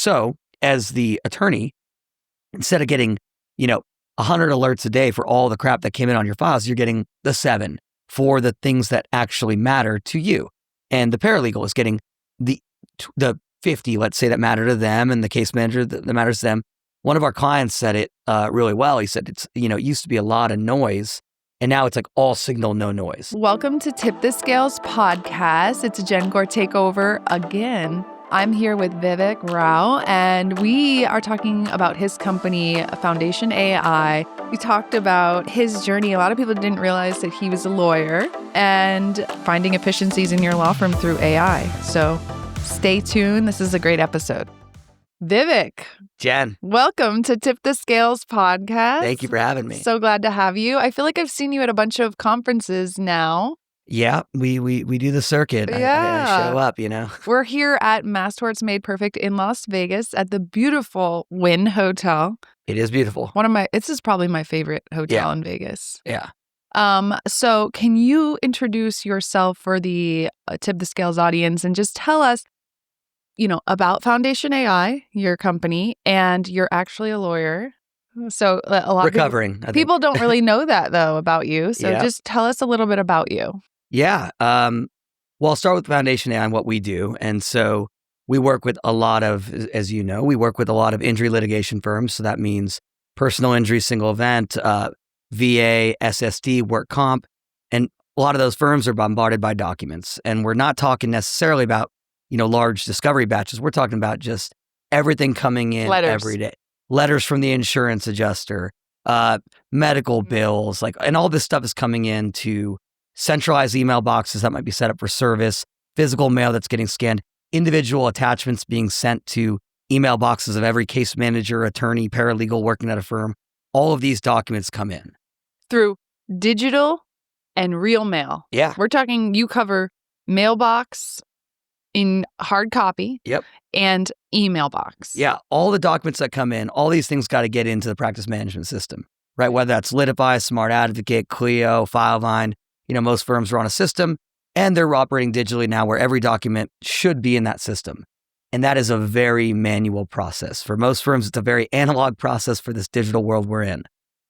So as the attorney, instead of getting, 100 alerts a day for all the crap that came in on your files, you're getting the 7 for the things that actually matter to you. And the paralegal is getting the 50, let's say, that matter to them, and the case manager that matters to them. One of our clients said it really well. He said, it used to be a lot of noise, and now it's like all signal, no noise. Welcome to Tip the Scales podcast. It's a Jenn Gore Takeover again. I'm here with Vivek AI, and we are talking about his company, Foundation AI. We talked about his journey. A lot of people didn't realize that he was a lawyer and finding efficiencies in your law firm through AI. So stay tuned. This is a great episode. Vivek. Jen. Welcome to Tip the Scales podcast. Thank you for having me. So glad to have you. I feel like I've seen you at a bunch of conferences now. Yeah, we do the circuit. Yeah. I show up, We're here at Mass Torts Made Perfect in Las Vegas at the beautiful Wynn Hotel. It is beautiful. This is probably my favorite hotel in Vegas. Yeah. So can you introduce yourself for the Tip the Scales audience and just tell us, about Foundation AI, your company, and you're actually a lawyer. So a lot Recovering, of people don't really know that though about you. So just tell us a little bit about you. Yeah. Well, I'll start with Foundation AI and what we do. And so we work with a lot of, as you know, injury litigation firms. So that means personal injury, single event, VA, SSD, work comp. And a lot of those firms are bombarded by documents. And we're not talking necessarily about, large discovery batches. We're talking about just everything coming in every day. Letters from the insurance adjuster, medical bills, and all this stuff is coming in to centralized email boxes that might be set up for service, physical mail that's getting scanned, individual attachments being sent to email boxes of every case manager, attorney, paralegal working at a firm. All of these documents come in through digital and real mail. Yeah. We're talking, you cover mailbox in hard copy. Yep. And email box. Yeah. All the documents that come in, all these things got to get into the practice management system, right? Whether that's Litify, Smart Advocate, Clio, Filevine, most firms are on a system and they're operating digitally now where every document should be in that system. And that is a very manual process. For most firms, it's a very analog process for this digital world we're in.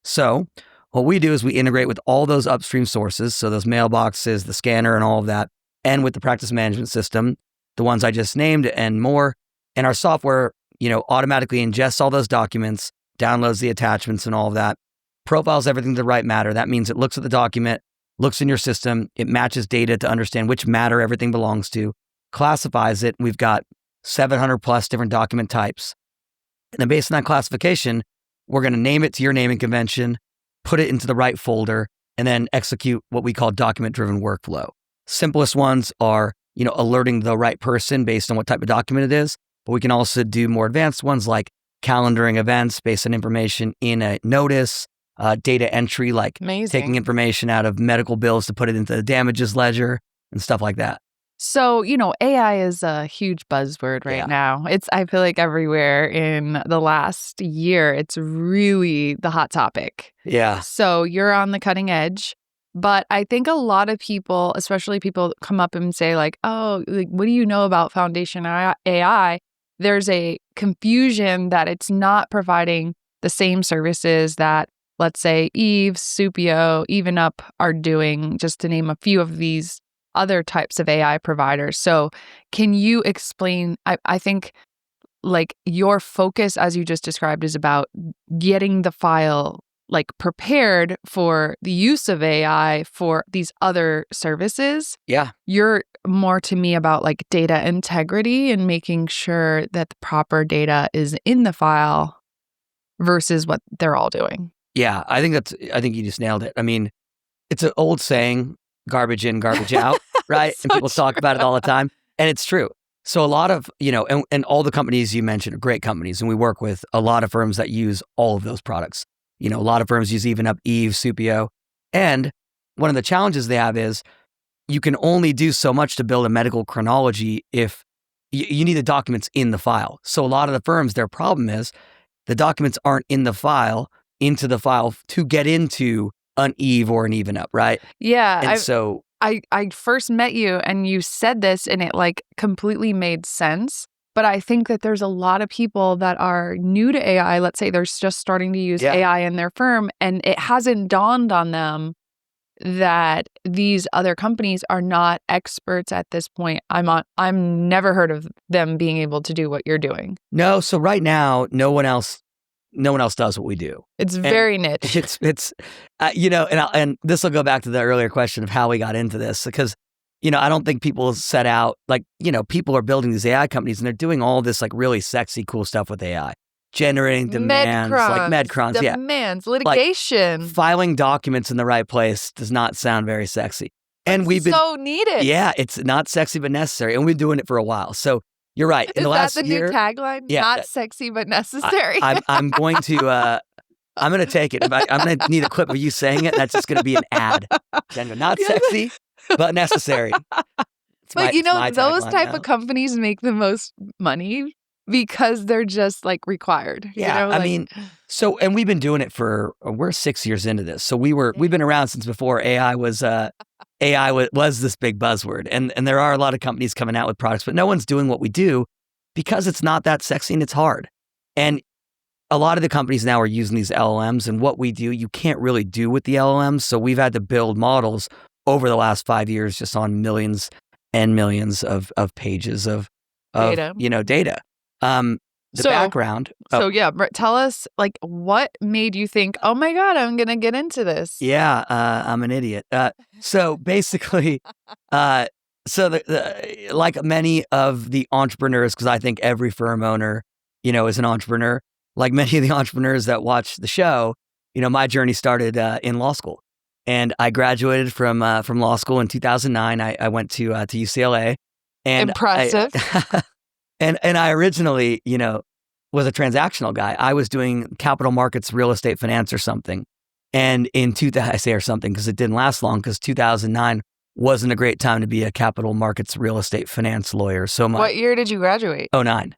So what we do is we integrate with all those upstream sources. So those mailboxes, the scanner and all of that, and with the practice management system, the ones I just named and more. And our software, automatically ingests all those documents, downloads the attachments and all of that, profiles everything to the right matter. That means it looks at the document, looks in your system, it matches data to understand which matter everything belongs to, classifies it. We've got 700 plus different document types. And then based on that classification, we're going to name it to your naming convention, put it into the right folder, and then execute what we call document-driven workflow. Simplest ones are alerting the right person based on what type of document it is. But we can also do more advanced ones like calendaring events based on information in a notice, data entry, like taking information out of medical bills to put it into the damages ledger and stuff like that. So, AI is a huge buzzword right now. I feel like everywhere in the last year, it's really the hot topic. Yeah. So you're on the cutting edge. But I think a lot of people, especially people come up and say what do you know about Foundation AI? There's a confusion that it's not providing the same services that, let's say, Eve, Supio, Even Up are doing, just to name a few of these other types of AI providers. So can you explain, I think, your focus, as you just described, is about getting the file prepared for the use of AI for these other services. Yeah. You're more to me about data integrity and making sure that the proper data is in the file versus what they're all doing. Yeah. I think you just nailed it. I mean, it's an old saying, garbage in, garbage out, right? And people talk about it all the time. And it's true. So a lot of, and all the companies you mentioned are great companies. And we work with a lot of firms that use all of those products. A lot of firms use Even Up, Eve, Supio. And one of the challenges they have is you can only do so much to build a medical chronology if you need the documents in the file. So a lot of the firms, their problem is the documents aren't into the file to get into an Eve or an Even Up, right? Yeah. And I first met you and you said this and it completely made sense. But I think that there's a lot of people that are new to AI. Let's say they're just starting to use AI in their firm, and it hasn't dawned on them that these other companies are not experts at this point. I'm never heard of them being able to do what you're doing. No, so right now, no one else does what we do. It's very niche. It's and this will go back to the earlier question of how we got into this, because I don't think people set out people are building these AI companies and they're doing all this like really sexy, cool stuff with AI. Generating demands, like medcrons, demands, litigation. Like, filing documents in the right place does not sound very sexy. And we've been so needed. Yeah, it's not sexy but necessary, and we've been doing it for a while. So you're right. Is the last that the year, new tagline? Yeah, not sexy but necessary. I'm going to I'm going to take it. I'm going to need a clip of you saying it. That's just going to be an ad. Not sexy but necessary. But those type of companies make the most money because they're just like required. Yeah, I mean, and we've been doing it we're 6 years into this. So we've been around since before AI was this big buzzword, and there are a lot of companies coming out with products, but no one's doing what we do because it's not that sexy and it's hard. And a lot of the companies now are using these LLMs, and what we do, you can't really do with the LLMs. So we've had to build models over the last 5 years just on millions and millions of pages of data. Data. The background. So tell us like what made you think, oh my God, I'm going to get into this. Yeah, I'm an idiot. So basically, like many of the entrepreneurs, because I think every firm owner, is an entrepreneur. Like many of the entrepreneurs that watch the show, my journey started in law school, and I graduated from law school in 2009. I went to UCLA. And impressive. And I originally, was a transactional guy. I was doing capital markets, real estate finance or something. And in 2000, I say or something because it didn't last long, because 2009 wasn't a great time to be a capital markets, real estate finance lawyer. So what year did you graduate? 2009.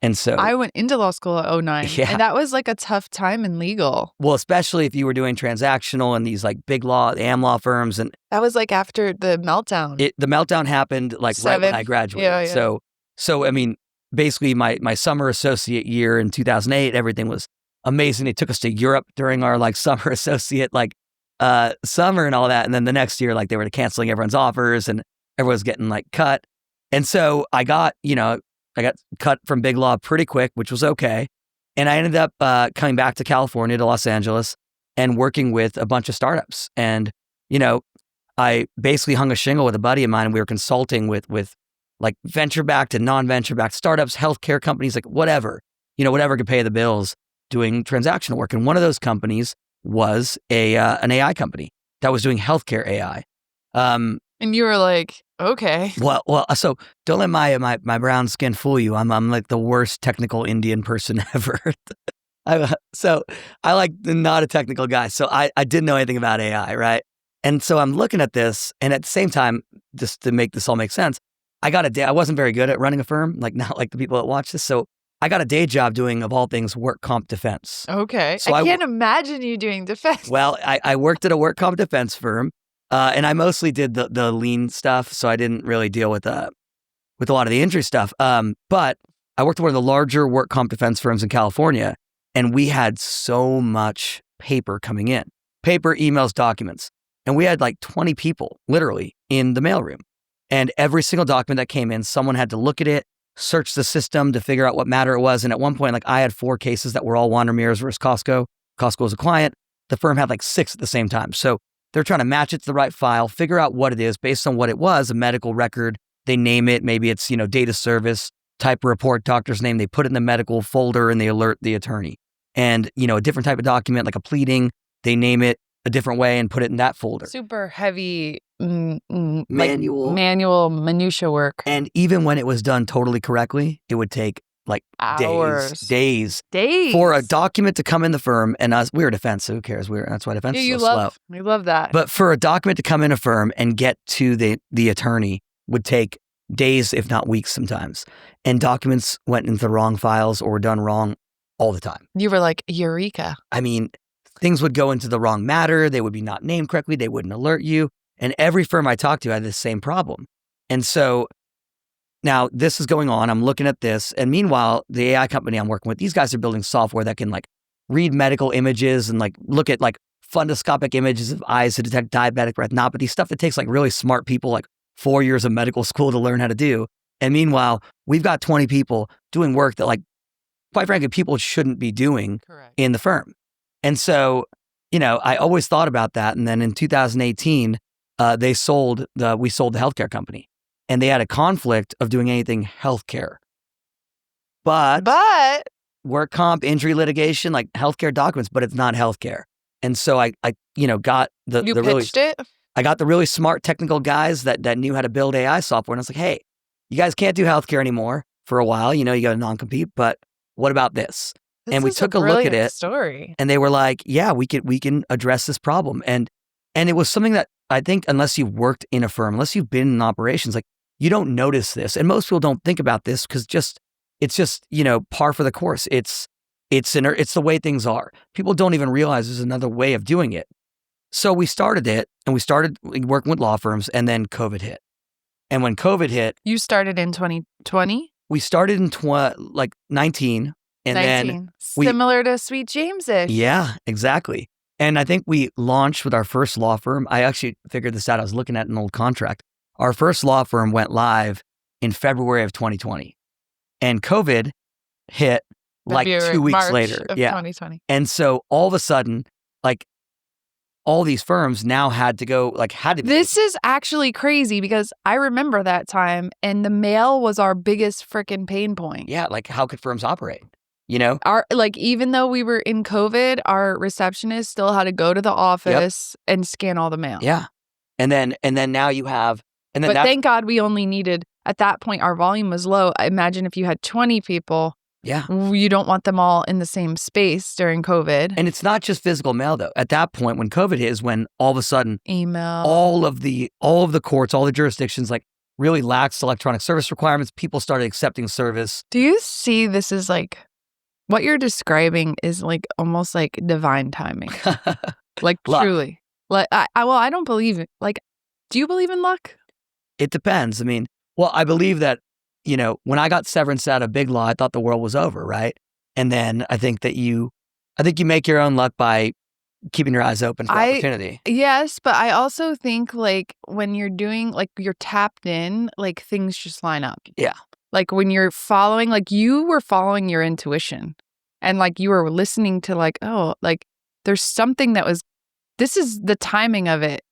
And so I went into law school at 2009. Yeah. And that was like a tough time in legal. Well, especially if you were doing transactional and these like big AM law firms. And that was like after the meltdown. The meltdown happened like right when I graduated. Yeah. So I mean, basically my summer associate year in 2008, everything was amazing. They took us to Europe during our like summer associate, like summer and all that. And then the next year, like they were canceling everyone's offers and everyone was getting like cut. And so I got cut from big law pretty quick, which was okay. And I ended up coming back to California, to Los Angeles, and working with a bunch of startups. And, I basically hung a shingle with a buddy of mine, and we were consulting with like venture-backed and non-venture-backed startups, healthcare companies, like whatever could pay the bills, doing transactional work. And one of those companies was an AI company that was doing healthcare AI. And you were like, okay. Well, so don't let my brown skin fool you. I'm like the worst technical Indian person ever. So I like not a technical guy. So I didn't know anything about AI, right? And so I'm looking at this, and at the same time, just to make this all make sense, I wasn't very good at running a firm, like not like the people that watch this. So I got a day job doing, of all things, work comp defense. Okay. So I can't imagine you doing defense. Well, I worked at a work comp defense firm, and I mostly did the lean stuff. So I didn't really deal with a lot of the injury stuff. But I worked at one of the larger work comp defense firms in California, and we had so much paper coming in. Paper, emails, documents. And we had like 20 people, literally, in the mailroom. And every single document that came in, someone had to look at it, search the system to figure out what matter it was. And at one point, like I had 4 cases that were all Wandermeers versus Costco. Costco was a client. The firm had like 6 at the same time. So they're trying to match it to the right file, figure out what it is based on what it was, a medical record. They name it. Maybe it's, data service, type of report, doctor's name. They put it in the medical folder and they alert the attorney. And, a different type of document, like a pleading, they name it a different way and put it in that folder. Super heavy manual minutia work. And even when it was done totally correctly, it would take like hours, days for a document to come in the firm. And we were defense, so who cares? That's why defense is so slow. We love that. But for a document to come in a firm and get to the attorney would take days, if not weeks sometimes. And documents went into the wrong files or were done wrong all the time. You were like, eureka. I mean, things would go into the wrong matter. They would be not named correctly. They wouldn't alert you. And every firm I talked to had the same problem. And so now this is going on. I'm looking at this. And meanwhile, the AI company I'm working with, these guys are building software that can like read medical images and like look at like fundoscopic images of eyes to detect diabetic retinopathy, stuff that takes like really smart people like 4 years of medical school to learn how to do. And meanwhile, we've got 20 people doing work that like, quite frankly, people shouldn't be doing in the firm. And so, I always thought about that. And then in 2018, we sold the healthcare company, and they had a conflict of doing anything healthcare. But work comp, injury litigation, like healthcare documents, but it's not healthcare. And so I got I got the really smart technical guys that knew how to build AI software. And I was like, hey, you guys can't do healthcare anymore for a while. You got a non-compete, but what about this? And we took a look at it, story. And they were like, yeah, we can address this problem. And it was something that I think unless you've worked in a firm, unless you've been in operations, like you don't notice this. And most people don't think about this because it's just, par for the course. It's the way things are. People don't even realize there's another way of doing it. So we started it, and we started working with law firms, and then COVID hit. And when COVID hit, you started in 2020? We started in 19. And 19. then similar to Sweet James-ish. Yeah, exactly. And I think we launched with our first law firm. I actually figured this out. I was looking at an old contract. Our first law firm went live in February of 2020. And COVID hit like 2 weeks March later. Of 2020. And so all of a sudden, like all these firms now had to go, This is actually crazy because I remember that time, and the mail was our biggest freaking pain point. Yeah, like how could firms operate? Even though we were in COVID, our receptionist still had to go to the office and scan all the mail. Yeah. And then now you have, but thank God we only needed, at that point, our volume was low. I imagine if you had 20 people, you don't want them all in the same space during COVID. And it's not just physical mail though. At that point, when COVID hit is when all of a sudden, email, all of the courts, all the jurisdictions, like really laxed electronic service requirements. People started accepting service. Do you see this is like, what you're describing is like almost like divine timing. Like luck. Truly. Like I don't believe it. Like, do you believe in luck? It depends. I mean, I believe that, when I got severance out of Big Law, I thought the world was over, right? And then I think you make your own luck by keeping your eyes open for opportunity. Yes, but I also think like when you're doing, like you're tapped in, like things just line up. Yeah. Like when you're following, like you were following your intuition, and like you were listening to like, oh, like there's something this is the timing of it.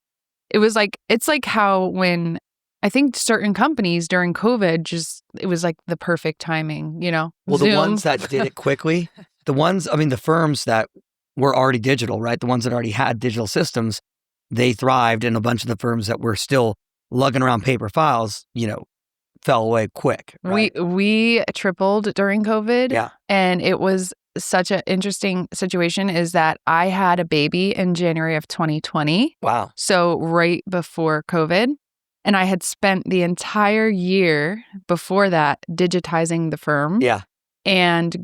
It was like, it's like how when I think certain companies during COVID, it was like the perfect timing, Well, Zoom. The ones that did it quickly, the firms that were already digital, right? The ones that already had digital systems, they thrived, and a bunch of the firms that were still lugging around paper files, fell away quick. Right? We tripled during COVID. Yeah. And it was such an interesting situation is that I had a baby in January of 2020. Wow. So right before COVID. And I had spent the entire year before that digitizing the firm. Yeah. And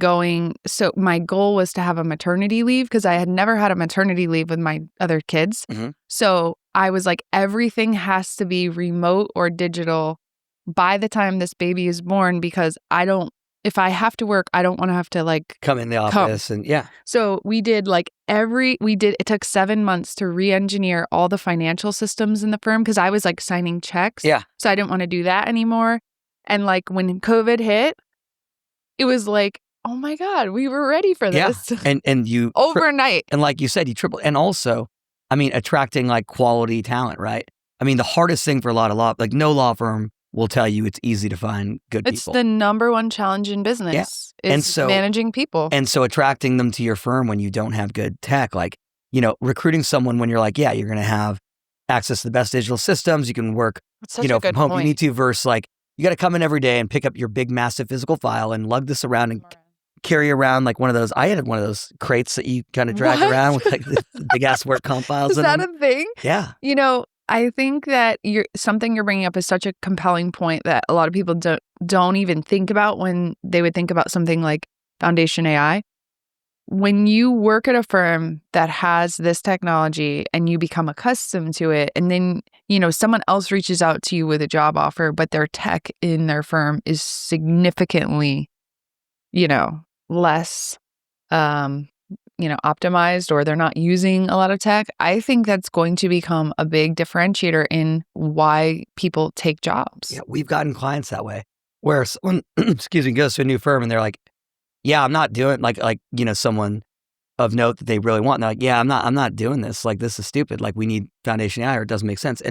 so my goal was to have a maternity leave because I had never had a maternity leave with my other kids. Mm-hmm. So I was like, everything has to be remote or digital by the time this baby is born, because if I have to work, I don't want to have to like come in the office and yeah. So we did it took 7 months to re-engineer all the financial systems in the firm because I was like signing checks. Yeah. So I didn't want to do that anymore. And like when COVID hit, it was like, oh my God, we were ready for this. Yeah. And you overnight. And like you said, you tripled. And also, I mean, attracting like quality talent, right? I mean, the hardest thing for a lot of no law firm will tell you it's easy to find good people. It's the number one challenge in business. Yeah. Is managing people. And so attracting them to your firm when you don't have good tech, like, recruiting someone when you're like, yeah, you're going to have access to the best digital systems. You can work, from home. Point. You need to versus like, you got to come in every day and pick up your big, massive physical file and lug this around and carry around like one of those. I had one of those crates that you kind of drag around with like the big ass work comp files. Is that a thing? Yeah. I think that something you're bringing up is such a compelling point that a lot of people don't even think about when they would think about something like Foundation AI. when you work at a firm that has this technology and you become accustomed to it, and then, someone else reaches out to you with a job offer, but their tech in their firm is significantly, less, optimized, or they're not using a lot of tech, I think that's going to become a big differentiator in why people take jobs. Yeah, we've gotten clients that way where someone, excuse me, goes to a new firm and they're like, yeah, I'm not doing someone of note that they really want. And they're like, yeah, I'm not doing this. Like, this is stupid. Like, we need Foundation AI or it doesn't make sense.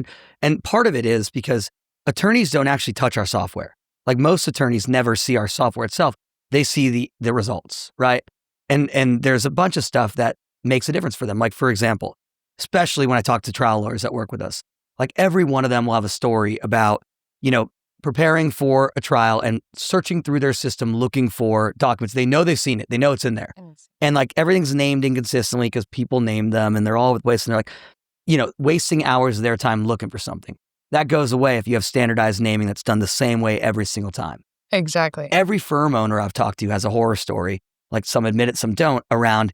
And part of it is because attorneys don't actually touch our software. Like, most attorneys never see our software itself. They see the results, right? And there's a bunch of stuff that makes a difference for them. Like, for example, especially when I talk to trial lawyers that work with us, like every one of them will have a story about, preparing for a trial and searching through their system, looking for documents. They know they've seen it. They know it's in there. And like everything's named inconsistently because people name them and they're all with waste. And they're like, wasting hours of their time looking for something. That goes away if you have standardized naming that's done the same way every single time. Exactly. Every firm owner I've talked to has a horror story, like some admit it, some don't, around,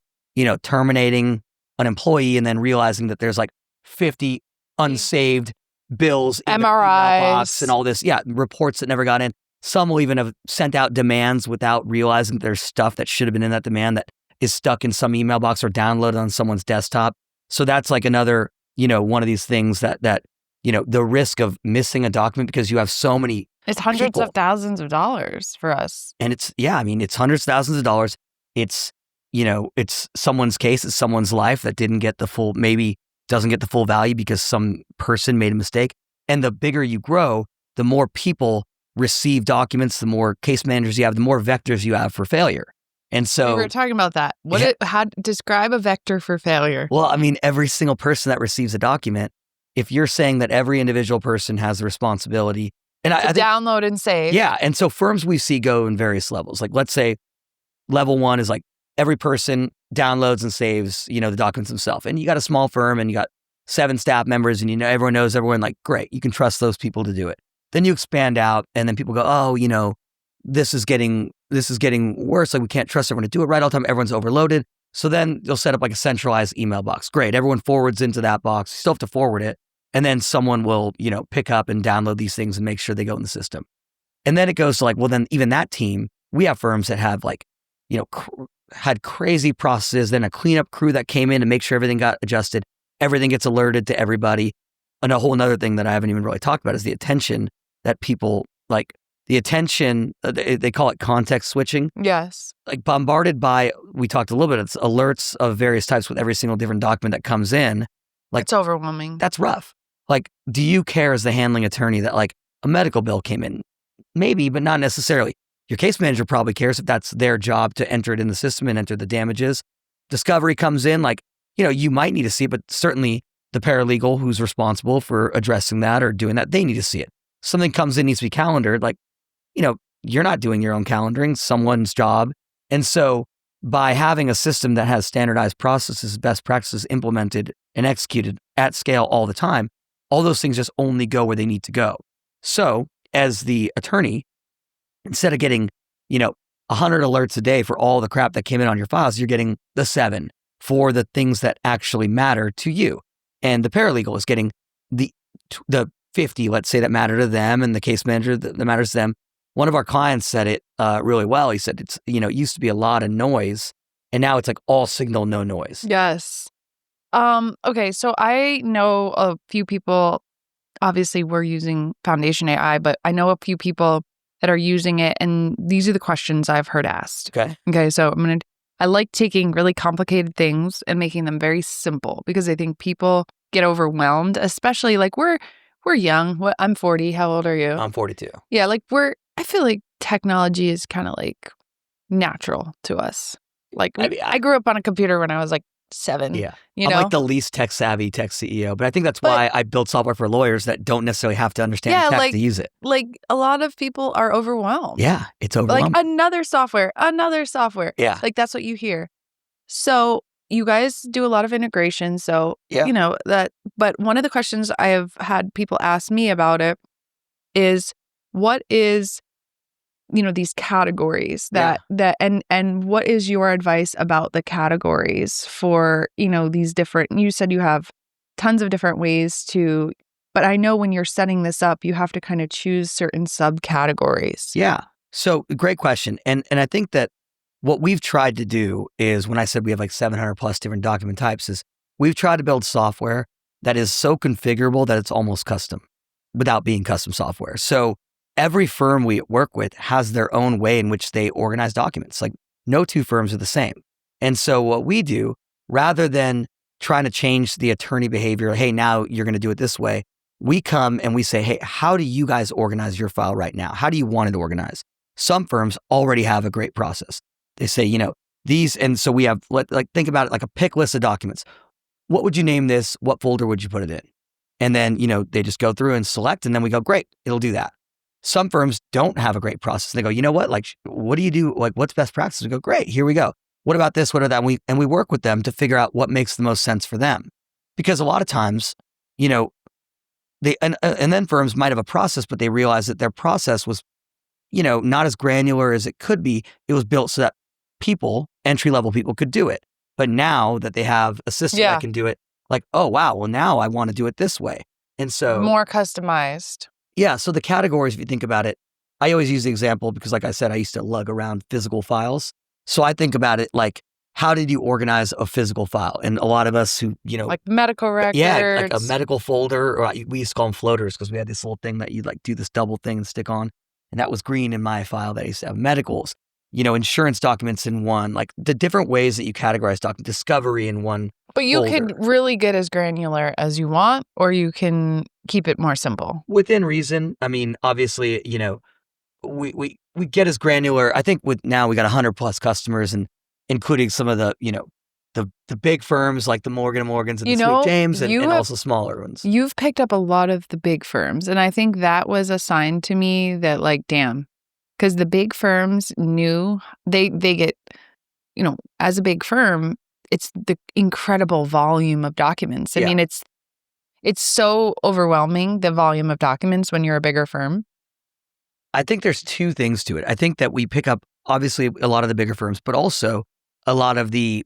terminating an employee and then realizing that there's like 50 unsaved bills in the email box and all this. Yeah, reports that never got in. Some will even have sent out demands without realizing that there's stuff that should have been in that demand that is stuck in some email box or downloaded on someone's desktop. So that's like another, one of these things that the risk of missing a document because you have so many. It's hundreds of thousands of dollars for us. And it's hundreds of thousands of dollars. It's, it's someone's case, it's someone's life that doesn't get the full value because some person made a mistake. And the bigger you grow, the more people receive documents, the more case managers you have, the more vectors you have for failure. And so we were talking about that. How describe a vector for failure? Well, every single person that receives a document, if you're saying that every individual person has the responsibility and I think, download and save. Yeah. And so firms we see go in various levels. Like, let's say level 1 is like every person downloads and saves, the documents themselves. And you got a small firm and you got 7 staff members and everyone knows everyone, like, great, you can trust those people to do it. Then you expand out and then people go, oh, this is getting worse. Like, we can't trust everyone to do it right all the time. Everyone's overloaded. So then you'll set up like a centralized email box. Great. Everyone forwards into that box. You still have to forward it. And then someone will, pick up and download these things and make sure they go in the system. And then it goes to like, well, then even that team, we have firms that have like, had crazy processes, then a cleanup crew that came in to make sure everything got adjusted. Everything gets alerted to everybody. And a whole nother thing that I haven't even really talked about is the attention that people like. The attention, they call it context switching. Yes. Like bombarded by, we talked a little bit, it's alerts of various types with every single different document that comes in. Like, it's overwhelming. That's rough. Like, do you care as the handling attorney that like a medical bill came in? Maybe, but not necessarily. Your case manager probably cares if that's their job to enter it in the system and enter the damages. Discovery comes in, like, you might need to see it, but certainly the paralegal who's responsible for addressing that or doing that, they need to see it. Something comes in, needs to be calendared, like, you're not doing your own calendaring, someone's job. And so by having a system that has standardized processes, best practices implemented and executed at scale all the time, all those things just only go where they need to go. So as the attorney, instead of getting, 100 alerts a day for all the crap that came in on your files, you're getting the 7 for the things that actually matter to you. And the paralegal is getting the 50, let's say, that matter to them, and the case manager that matters to them. One of our clients said it really well. He said it's, it used to be a lot of noise and now it's like all signal, no noise. Yes. Okay. So I know a few people, obviously we're using Foundation AI, but I know a few people that are using it, and these are the questions I've heard asked. Okay. So I like taking really complicated things and making them very simple because I think people get overwhelmed, especially like we're young. I'm 40. How old are you? I'm 42. Yeah. Like I feel like technology is kind of like natural to us. Like I grew up on a computer when I was like 7. Yeah. I'm like the least tech savvy tech CEO, but I think that's why I build software for lawyers that don't necessarily have to understand tech to use it. Like a lot of people are overwhelmed. Yeah. It's overwhelming. Like another software. Yeah. Like that's what you hear. So you guys do a lot of integration. So, but one of the questions I have had people ask me about it is, what is these categories and what is your advice about the categories for, these different, you said you have tons of different ways to, but I know when you're setting this up, you have to kind of choose certain subcategories. Yeah. So great question. And I think that what we've tried to do is, when I said we have like 700 plus different document types, is we've tried to build software that is so configurable that it's almost custom without being custom software. So every firm we work with has their own way in which they organize documents. Like no two firms are the same. And so what we do, rather than trying to change the attorney behavior, hey, now you're going to do it this way, we come and we say, hey, how do you guys organize your file right now? How do you want it organized? Some firms already have a great process. They say, these, and so we have, think about it like a pick list of documents. What would you name this? What folder would you put it in? And then, they just go through and select, and then we go, great, it'll do that. Some firms don't have a great process. They go, you know what? Like, what do you do? Like, what's best practice? We go, great, here we go. What about this? What about that? And we work with them to figure out what makes the most sense for them. Because a lot of times, they and then firms might have a process, but they realize that their process was, not as granular as it could be. It was built so that people, entry-level people, could do it. But now that they have a system that can do it, like, oh, wow, well, now I want to do it this way. And so more customized. Yeah. So the categories, if you think about it, I always use the example because, like I said, I used to lug around physical files. So I think about it like, how did you organize a physical file? And a lot of us who, like medical records. Yeah, like a medical folder, or we used to call them floaters because we had this little thing that you'd like do this double thing and stick on. And that was green in my file that I used to have. Medicals, insurance documents in one, like the different ways that you categorize document discovery in one. But you folder. could really get as granular as you want, or you can keep it more simple. Within reason. I mean, obviously, we get as granular. I think with now we got 100 plus customers, and including some of the, the big firms like the Morgan & Morgans and the Smith James and also smaller ones. You've picked up a lot of the big firms. And I think that was a sign to me that, like, damn, because the big firms knew they get, as a big firm, it's the incredible volume of documents. I mean, it's so overwhelming, the volume of documents when you're a bigger firm. I think there's two things to it. I think that we pick up, obviously, a lot of the bigger firms, but also a lot of the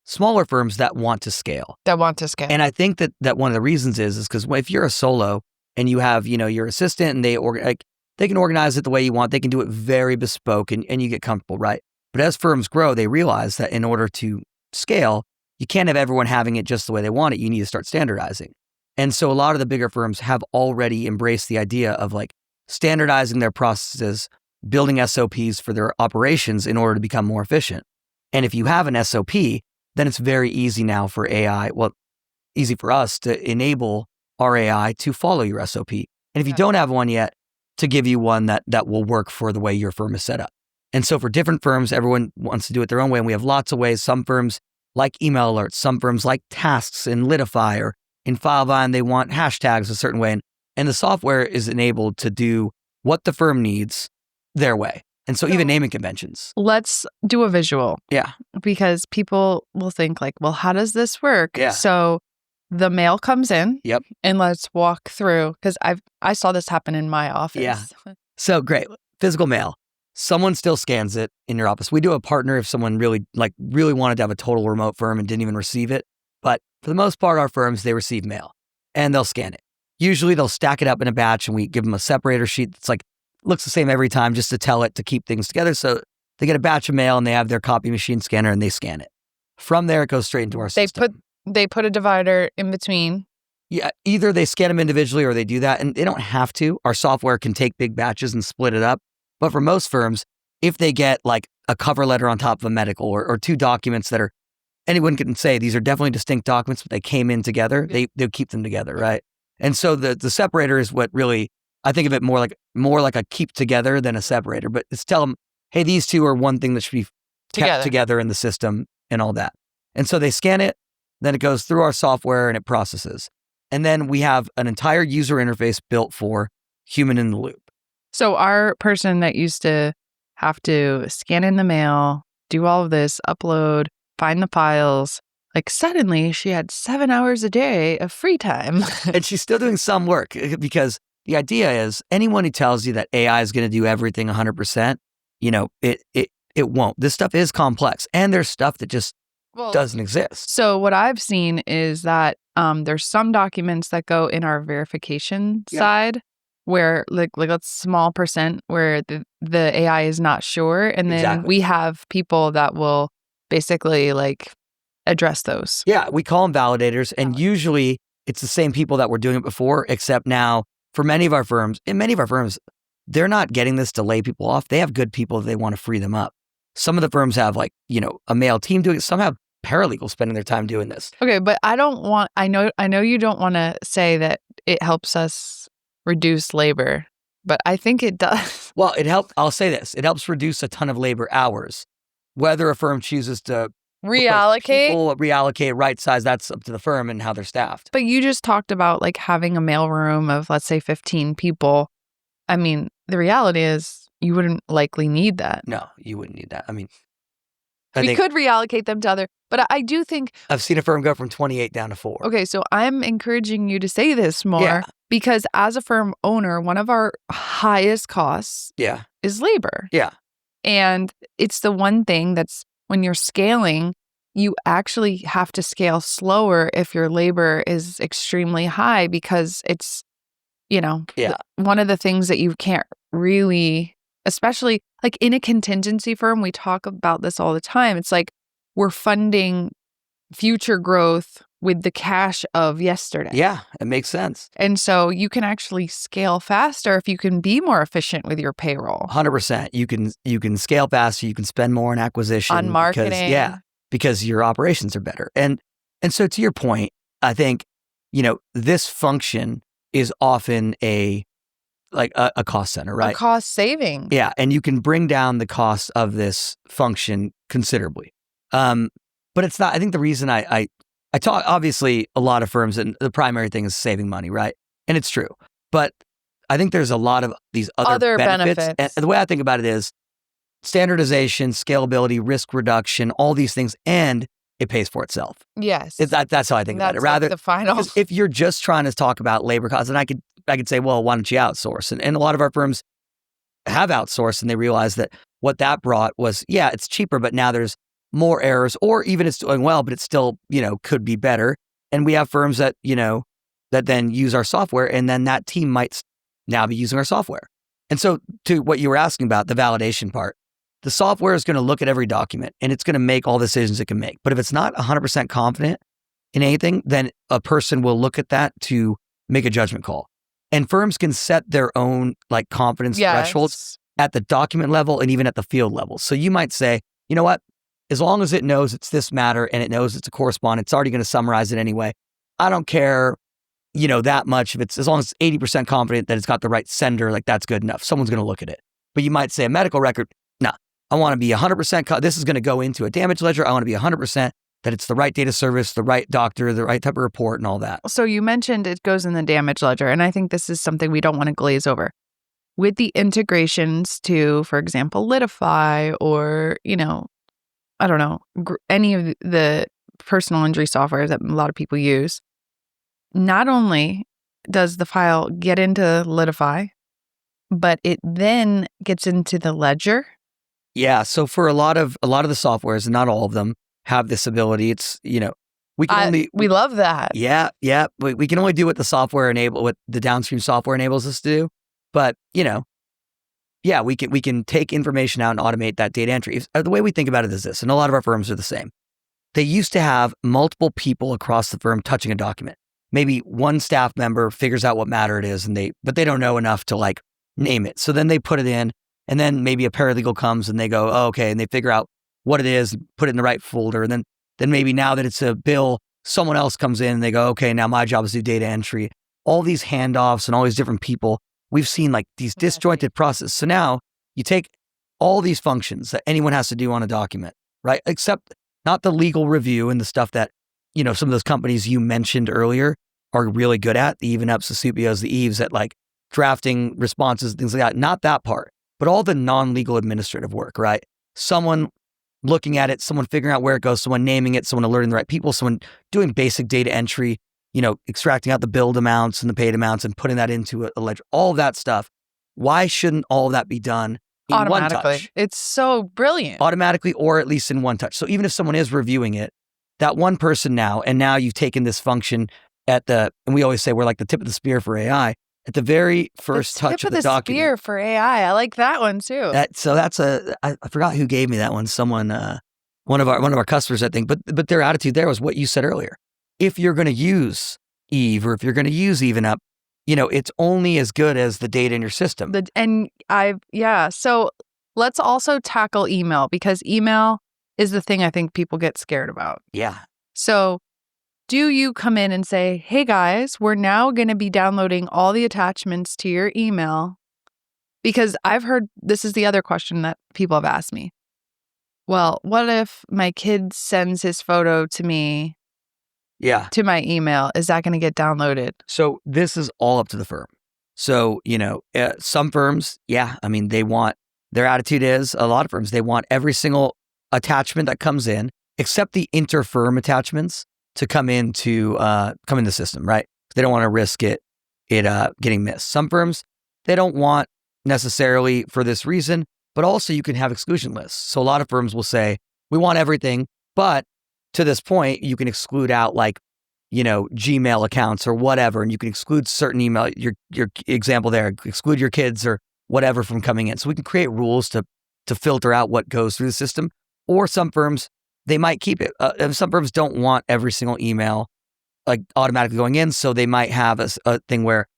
smaller firms that want to scale. And I think that one of the reasons is because if you're a solo and you have, your assistant and they can organize it the way you want, they can do it very bespoke and you get comfortable, right? But as firms grow, they realize that in order to scale, you can't have everyone having it just the way they want it. You need to start standardizing. And so a lot of the bigger firms have already embraced the idea of like standardizing their processes, building SOPs for their operations in order to become more efficient. And if you have an SOP, then it's very easy now for AI, easy for us to enable our AI to follow your SOP. And if you don't have one yet, to give you one that will work for the way your firm is set up. And so for different firms, everyone wants to do it their own way. And we have lots of ways. Some firms like email alerts, some firms like tasks in Litify or in Filevine, they want hashtags a certain way. And the software is enabled to do what the firm needs their way. And so even naming conventions. Let's do a visual. Yeah. Because people will think like, well, how does this work? Yeah. So the mail comes in. Yep. And let's walk through, because I saw this happen in my office. Yeah. So great. Physical mail. Someone still scans it in your office. We do a partner if someone really wanted to have a total remote firm and didn't even receive it. But for the most part, our firms, they receive mail and they'll scan it. Usually they'll stack it up in a batch and we give them a separator sheet that's like, looks the same every time just to tell it to keep things together. So they get a batch of mail and they have their copy machine scanner and they scan it. From there, it goes straight into our system. They put a divider in between. Yeah, either they scan them individually or they do that, and they don't have to. Our software can take big batches and split it up. But for most firms, if they get like a cover letter on top of a medical or two documents that are, anyone can say these are definitely distinct documents, but they came in together, they'll keep them together, right? And so the separator is what really, I think of it more like a keep together than a separator, but it's tell them, hey, these two are one thing that should be kept together in the system and all that. And so they scan it, then it goes through our software and it processes. And then we have an entire user interface built for human in the loop. So our person that used to have to scan in the mail, do all of this, upload, find the files, like suddenly she had 7 hours a day of free time. And she's still doing some work because the idea is anyone who tells you that AI is going to do everything 100%, it won't. This stuff is complex, and there's stuff that just doesn't exist. So what I've seen is that there's some documents that go in our verification side where like a small percent where the AI is not sure. And then we have people that will basically like address those. Yeah, we call them validators. And usually it's the same people that were doing it before, except now for many of our firms, they're not getting this to lay people off. They have good people that they want to free them up. Some of the firms have like, a male team doing it. Some have paralegals spending their time doing this. Okay, but I know you don't want to say that it helps us reduce labor, but I think it does. Well, I'll say this. It helps reduce a ton of labor hours. Whether a firm chooses to reallocate, right size, that's up to the firm and how they're staffed. But you just talked about like having a mailroom of, let's say, 15 people. I mean, the reality is you wouldn't likely need that. No, you wouldn't need that. I mean, we could reallocate them to other, but I do think I've seen a firm go from 28 down to 4. Okay, so I'm encouraging you to say this more because as a firm owner, one of our highest costs is labor. Yeah. And it's the one thing that's when you're scaling, you actually have to scale slower if your labor is extremely high because it's, one of the things that you can't really, especially like in a contingency firm, we talk about this all the time. It's like we're funding future growth with the cash of yesterday. Yeah, it makes sense. And so you can actually scale faster if you can be more efficient with your payroll. 100%. You can scale faster. You can spend more on acquisition. On marketing. Because your operations are better. And so to your point, I think, this function is often a cost center, right? A cost saving. Yeah. And you can bring down the cost of this function considerably. But it's not, I think the reason I talk, obviously a lot of firms, and the primary thing is saving money, right? And it's true. But I think there's a lot of these other benefits. And the way I think about it is standardization, scalability, risk reduction, all these things, and it pays for itself. Yes. That's how I think about it. Rather, like the final. If you're just trying to talk about labor costs, and I could say, well, why don't you outsource? And a lot of our firms have outsourced, and they realize that what that brought was, it's cheaper, but now there's more errors, or even it's doing well, but it's still, could be better. And we have firms that, that then use our software, and then that team might now be using our software. And so to what you were asking about, the validation part, the software is going to look at every document and it's going to make all the decisions it can make. But if it's not 100% confident in anything, then a person will look at that to make a judgment call. And firms can set their own like confidence thresholds at the document level and even at the field level. So you might say, you know what? As long as it knows it's this matter and it knows it's a correspondent, it's already going to summarize it anyway. I don't care, that much. If it's as long as it's 80% confident that it's got the right sender, like that's good enough. Someone's going to look at it. But you might say a medical record, no, I want to be 100%. This is going to go into a damage ledger. I want to be 100% that it's the right data service, the right doctor, the right type of report and all that. So you mentioned it goes in the damage ledger. And I think this is something we don't want to glaze over. With the integrations to, for example, Litify or, I don't know, any of the personal injury software that a lot of people use, not only does the file get into Litify, but it then gets into the ledger. Yeah. So for a lot of the softwares, and not all of them have this ability. It's, we love that. Yeah. Yeah. We can only do what what the downstream software enables us to do. But, we can take information out and automate that data entry. The way we think about it is this, and a lot of our firms are the same. They used to have multiple people across the firm touching a document. Maybe one staff member figures out what matter it is, but they don't know enough to like name it. So then they put it in, and then maybe a paralegal comes and they go, oh, okay, and they figure out what it is, put it in the right folder, and then maybe now that it's a bill, someone else comes in and they go, okay, now my job is to do data entry. All these handoffs and all these different people. We've seen like these disjointed processes. So now you take all these functions that anyone has to do on a document, right? Except not the legal review and the stuff that, some of those companies you mentioned earlier are really good at, the Even Ups, the Supios, the Eves, at like drafting responses, things like that. Not that part, but all the non-legal administrative work, right? Someone looking at it, someone figuring out where it goes, someone naming it, someone alerting the right people, someone doing basic data entry, extracting out the billed amounts and the paid amounts and putting that into a ledger, all of that stuff. Why shouldn't all of that be done in one touch? It's so brilliant. Automatically, or at least in one touch. So even if someone is reviewing it, that one person now you've taken this function and we always say we're like the tip of the spear for AI. At the very first touch of the document. Spear for AI. I like that one too. I forgot who gave me that one. Someone, one of our customers, I think. But their attitude there was what you said earlier. If you're going to use Eve or if you're going to use Even Up, it's only as good as the data in your system. So let's also tackle email, because email is the thing I think people get scared about. Yeah. So do you come in and say, hey guys, we're now going to be downloading all the attachments to your email? Because I've heard, this is the other question that people have asked me. Well, what if my kid sends his photo to me? Yeah. To my email, is that going to get downloaded? So this is all up to the firm. So, some firms, their attitude is, a lot of firms, they want every single attachment that comes in, except the inter-firm attachments, to come into the system, right? They don't want to risk it getting missed. Some firms, they don't want necessarily for this reason, but also you can have exclusion lists. So a lot of firms will say, we want everything, but to this point, you can exclude out Gmail accounts or whatever, and you can exclude certain email, your example there, exclude your kids or whatever from coming in. So we can create rules to filter out what goes through the system. Or some firms, they might keep it. And some firms don't want every single email automatically going in, so they might have a thing where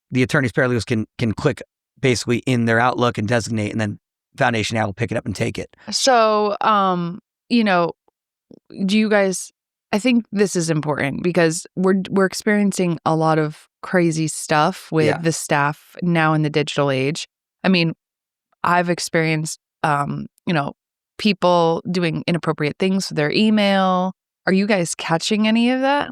the attorneys paralegals can click basically in their Outlook and designate, and then Foundation AI will pick it up and take it. So, do you guys? I think this is important because we're experiencing a lot of crazy stuff with the staff now in the digital age. I mean, I've experienced, people doing inappropriate things with their email. Are you guys catching any of that?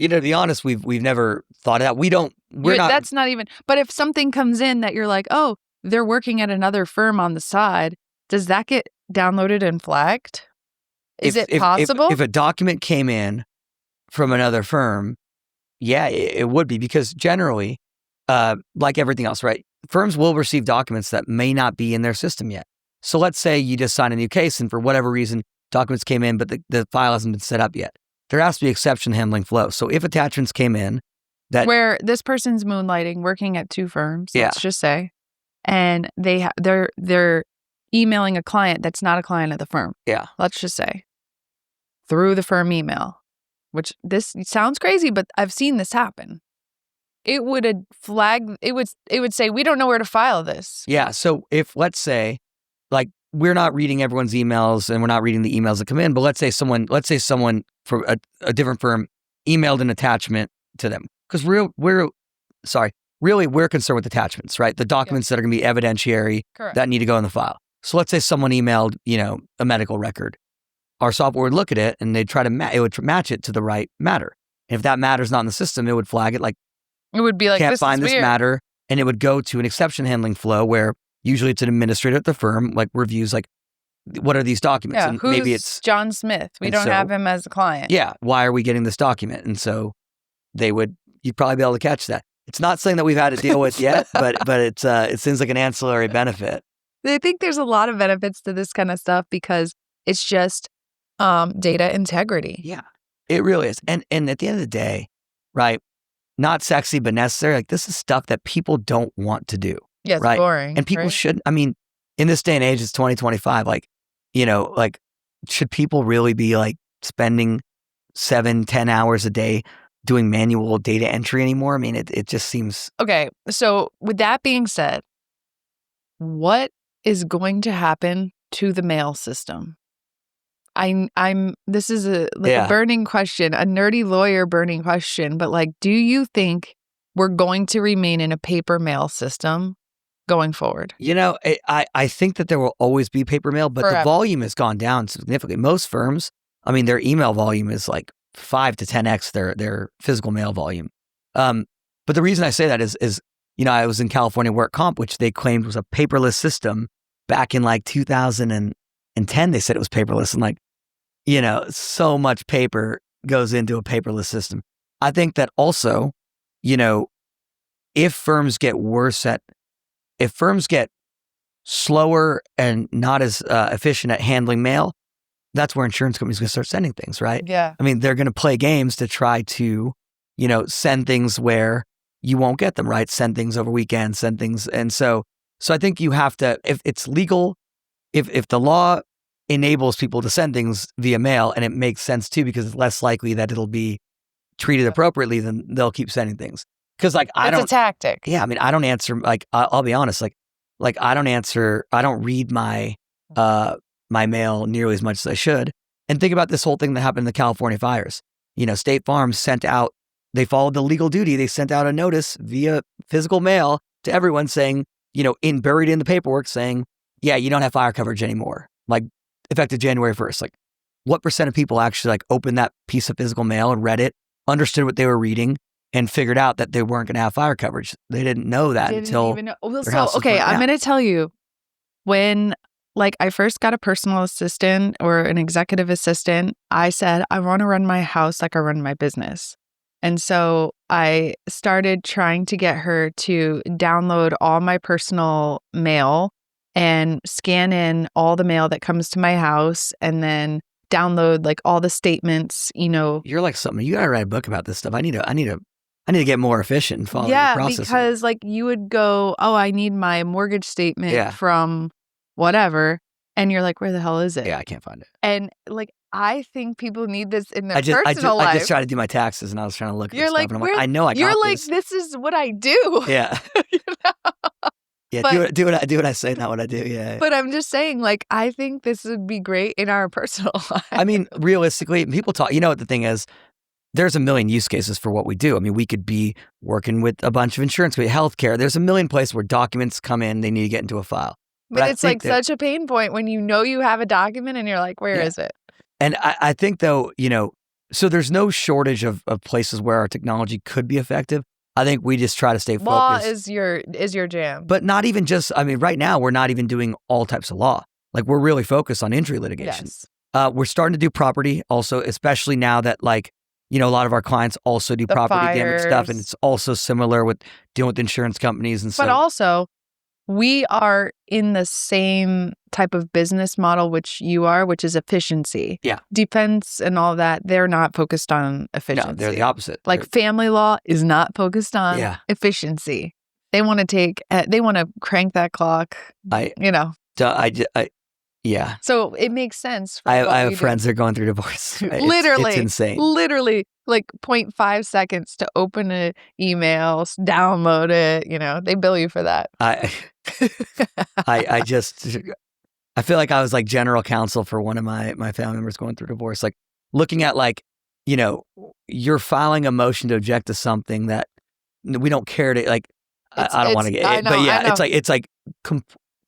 To be honest, we've never thought of that. We're not. That's not even. But if something comes in that you're like, oh, they're working at another firm on the side, does that get downloaded and flagged? Is it possible? If a document came in from another firm, yeah, it would be, because generally, like everything else, right? Firms will receive documents that may not be in their system yet. So let's say you just signed a new case and for whatever reason, documents came in, but the file hasn't been set up yet. There has to be exception handling flow. So if attachments came in where this person's moonlighting, working at two firms, let's just say, and they're emailing a client that's not a client of the firm. Yeah. Let's just say through the firm email, which this sounds crazy, but I've seen this happen. It would flag, it would say, we don't know where to file this. Yeah. So if, let's say, we're not reading everyone's emails and we're not reading the emails that come in, but let's say someone from a different firm emailed an attachment to them. Because really we're concerned with attachments, right? The documents that are going to be evidentiary, that need to go in the file. So let's say someone emailed, a medical record. Our software would look at it and they'd try to match it to the right matter. And if that matter's not in the system, it would flag it it would be like, can't find this matter, and it would go to an exception handling flow where usually it's an administrator at the firm, reviews, what are these documents? Yeah, and who's maybe it's John Smith. We don't have him as a client. Yeah, why are we getting this document? And so you'd probably be able to catch that. It's not something that we've had to deal with yet, but it seems like an ancillary benefit. I think there's a lot of benefits to this kind of stuff because it's just data integrity. Yeah, it really is. And at the end of the day, right, not sexy, but necessary. This is stuff that people don't want to do. Yeah, it's right? boring. And people shouldn't. I mean, in this day and age, it's 2025. Should people really be spending 7-10 hours a day doing manual data entry anymore? I mean, it just seems. Okay. So with that being said, what is going to happen to the mail system? This is a burning question, a nerdy lawyer burning question, but do you think we're going to remain in a paper mail system going forward? I think that there will always be paper mail, but the volume has gone down significantly. Most firms, their email volume is 5 to 10x their physical mail volume. But the reason I say that is I was in California Work Comp, which they claimed was a paperless system back in 2010. They said it was paperless, and so much paper goes into a paperless system. I think that also, if firms get slower and not as efficient at handling mail, that's where insurance companies are going to start sending things, right? Yeah. I mean, they're going to play games to try to, send things where you won't get them, right? Send things over weekends, send things. And so I think you have to, if it's legal, if the law enables people to send things via mail, and it makes sense too, because it's less likely that it'll be treated appropriately, then they'll keep sending things. Because it's a tactic. Yeah, I mean, I don't answer, I'll be honest, I don't read my mail nearly as much as I should. And think about this whole thing that happened in the California fires. State Farm they followed the legal duty. They sent out a notice via physical mail to everyone saying, buried in the paperwork saying, yeah, you don't have fire coverage anymore. Effective January 1st. What percent of people actually opened that piece of physical mail and read it, understood what they were reading, and figured out that they weren't going to have fire coverage? They didn't know that until even know. Well, their house was burnt I'm down. going to tell you, when I first got a personal assistant or an executive assistant, I said, I want to run my house like I run my business. And so I started trying to get her to download all my personal mail and scan in all the mail that comes to my house, and then download all the statements, You're like something. You gotta write a book about this stuff. I need to get more efficient and follow the process. Because you would go, oh, I need my mortgage statement from whatever, and you're like, where the hell is it? Yeah, I can't find it. And I think people need this in their personal life. I just tried to do my taxes, and I was trying to look at You're stuff, and I'm I know I got this. This is what I do. Yeah. Yeah, do what I say, not what I do. Yeah. But I'm just saying, I think this would be great in our personal life. I mean, realistically, people talk. What the thing is? There's a million use cases for what we do. I mean, we could be working with a bunch of insurance, healthcare. There's a million places where documents come in, they need to get into a file. But it's such a pain point when you have a document and you're like, where is it? And I think though, so there's no shortage of places where our technology could be effective. I think we just try to stay focused. Law is your jam. But not even just, right now we're not even doing all types of law. We're really focused on injury litigation. Yes. We're starting to do property also, especially now that a lot of our clients also do property damage stuff, and it's also similar with dealing with insurance companies and stuff. But also, we are in the same type of business model which you are, which is efficiency. Yeah. Defense and all that, they're not focused on efficiency. No, they're the opposite. Family law is not focused on efficiency. They want to crank that clock. Yeah. So it makes sense. I have friends that are going through divorce. Literally. It's insane. Literally 0.5 seconds to open an email, download it. They bill you for that. I feel like I was general counsel for one of my family members going through divorce. Looking at you're filing a motion to object to something that we don't care to I don't want to get it. But yeah, it's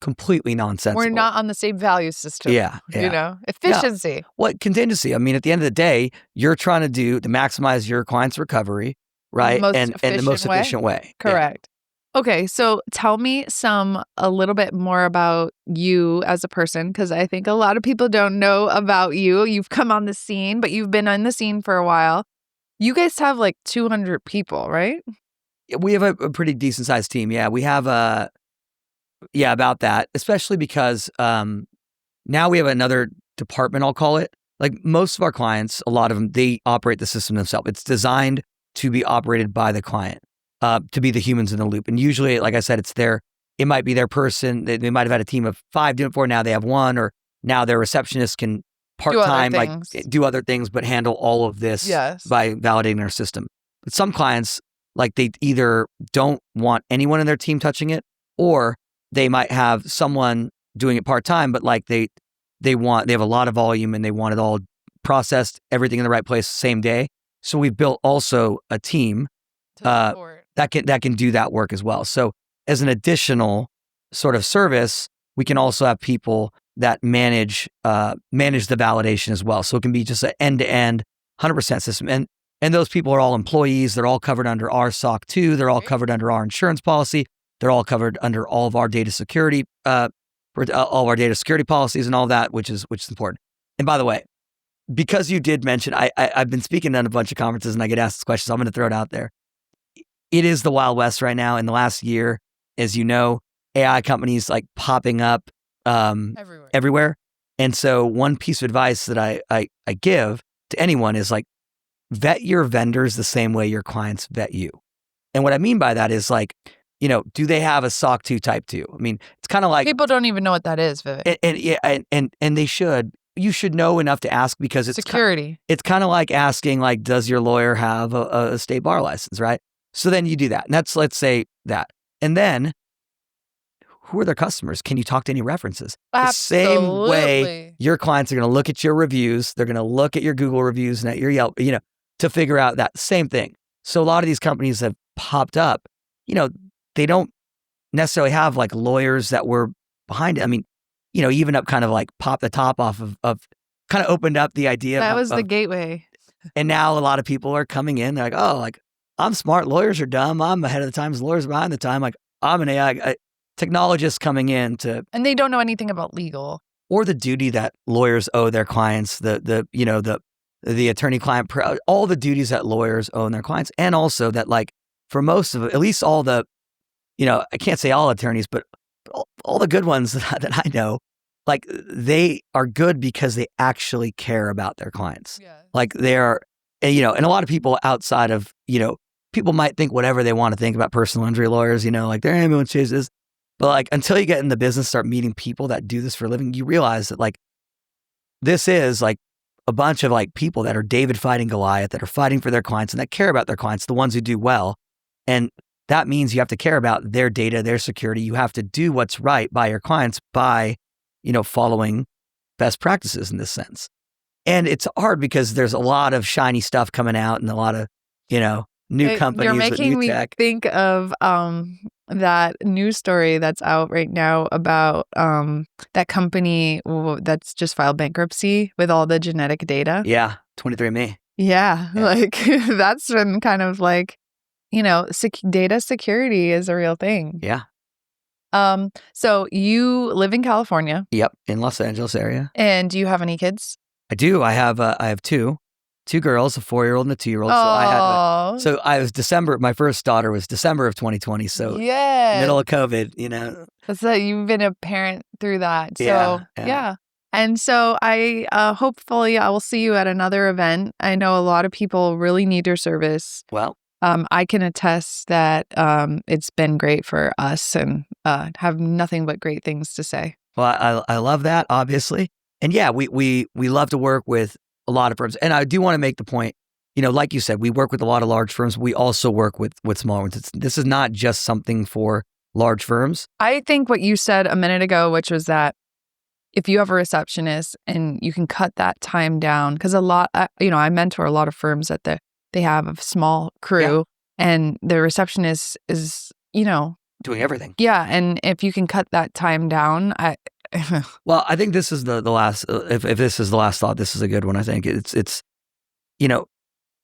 completely nonsensical. We're not on the same value system. Yeah. Efficiency. Yeah. What contingency? I mean, at the end of the day, you're trying to maximize your client's recovery, right? And the most efficient way. Correct. Yeah. Okay, so tell me a little bit more about you as a person, because I think a lot of people don't know about you. You've come on the scene, but you've been on the scene for a while. You guys have 200 people, right? We have a pretty decent sized team. Yeah, we have about that, especially because now we have another department, I'll call it. Most of our clients, a lot of them, they operate the system themselves. It's designed to be operated by the client, to be the humans in the loop. And usually, like I said, it might be their person. They might have had a team of 5 doing it before. Now they have 1, or now their receptionist can part-time, do other things, but handle all of this by validating their system. But some clients, they either don't want anyone in their team touching it, or they might have someone doing it part-time, but they have a lot of volume and they want it all processed, everything in the right place, same day. So we've built also a team that can do that work as well. So as an additional sort of service, we can also have people that manage the validation as well. So it can be just an end-to-end 100% system. And those people are all employees. They're all covered under our SOC 2. They're all covered under our insurance policy. They're all covered under all of our data security, all of our data security policies and all that, which is important. And by the way, because you did mention, I've been speaking at a bunch of conferences and I get asked this question, so I'm going to throw it out there. It is the Wild West right now. In the last year, as you know, AI companies like popping up everywhere. And so one piece of advice that I give to anyone is like, vet your vendors the same way your clients vet you. And what I mean by that is like, do they have a SOC 2 type 2? I mean, it's kind of like people don't even know what that is, Vivek. And they should. You should know enough to ask because it's security. It's kind of like asking like, does your lawyer have a state bar license, right? So then you do that. And let's say that. And then who are their customers? Can you talk to any references? Absolutely. The same way your clients are going to look at your reviews. They're going to look at your Google reviews and at your Yelp, to figure out that same thing. So a lot of these companies have popped up, they don't necessarily have like lawyers that were behind it. I mean, even up kind of like pop the top off of kind of opened up the idea. That was the gateway. And now a lot of people are coming in. They're like, oh, like I'm smart. Lawyers are dumb. I'm ahead of the times. Lawyers are behind the time. Like I'm an AI technologist coming in to. And they don't know anything about legal. Or the duty that lawyers owe their clients, the attorney-client, all the duties that lawyers owe their clients. And also that like for most of it, at least all the, I can't say all attorneys, but all the good ones that I know, like they are good because they actually care about their clients. Yeah. Like they're, and a lot of people outside of, people might think whatever they want to think about personal injury lawyers, like they're ambulance chases. But like until you get in the business, start meeting people that do this for a living, you realize that like this is like a bunch of like people that are David fighting Goliath, that are fighting for their clients and that care about their clients, the ones who do well. And that means you have to care about their data, their security. You have to do what's right by your clients by, following best practices in this sense. And it's hard because there's a lot of shiny stuff coming out and a lot of, new companies You're with making new me tech. think of that news story that's out right now about that company that's just filed bankruptcy with all the genetic data. Yeah, 23andMe. Yeah, like that's been kind of like, data security is a real thing. Yeah. So you live in California. Yep, in Los Angeles area. And do you have any kids? I do. I have two girls, a 4-year-old and a 2-year-old. So I was December. My first daughter was December of 2020. So middle of COVID. That's that you've been a parent through that. So yeah. And so I hopefully I will see you at another event. I know a lot of people really need your service. Well, I can attest that it's been great for us and have nothing but great things to say. Well, I love that, obviously. And yeah, we love to work with a lot of firms. And I do want to make the point, like you said, we work with a lot of large firms. We also work with small ones. This is not just something for large firms. I think what you said a minute ago, which was that if you have a receptionist and you can cut that time down, because a lot, I mentor a lot of firms that they have a small crew and the receptionist is, doing everything. Yeah. And if you can cut that time down, well, I think this is the last, if this is the last thought, this is a good one. I think it's,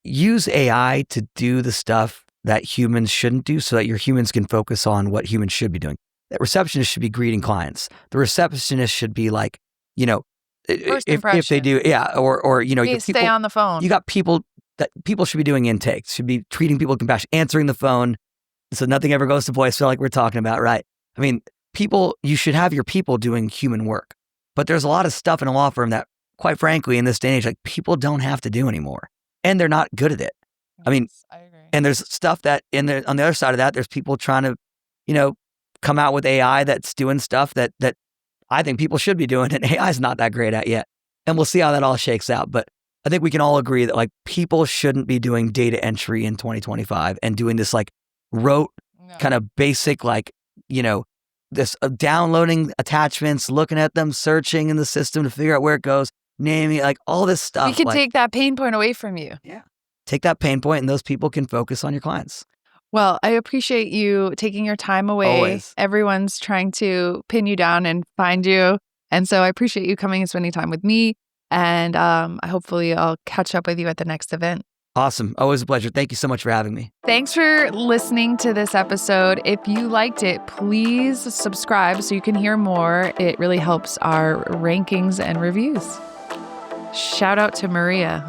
use AI to do the stuff that humans shouldn't do so that your humans can focus on what humans should be doing. That receptionist should be greeting clients. The receptionist should be like, if they do, or you stay on the phone. You got people that people should be doing intakes, should be treating people with compassion, answering the phone. So nothing ever goes to voicemail like we're talking about, right? I mean, you should have your people doing human work. But there's a lot of stuff in a law firm that, quite frankly, in this day and age, like people don't have to do anymore. And they're not good at it. I mean, I agree. And there's stuff that on the other side of that, there's people trying to, come out with AI that's doing stuff that I think people should be doing and AI is not that great at yet. And we'll see how that all shakes out. But I think we can all agree that like people shouldn't be doing data entry in 2025 and doing this like rote kind of basic, like, this downloading attachments, looking at them, searching in the system to figure out where it goes, naming like all this stuff. We can take that pain point away from you. Yeah. Take that pain point and those people can focus on your clients. Well, I appreciate you taking your time away. Always. Everyone's trying to pin you down and find you. And so I appreciate you coming and spending time with me. And hopefully I'll catch up with you at the next event. Awesome. Always a pleasure. Thank you so much for having me. Thanks for listening to this episode. If you liked it, please subscribe so you can hear more. It really helps our rankings and reviews. Shout out to Maria.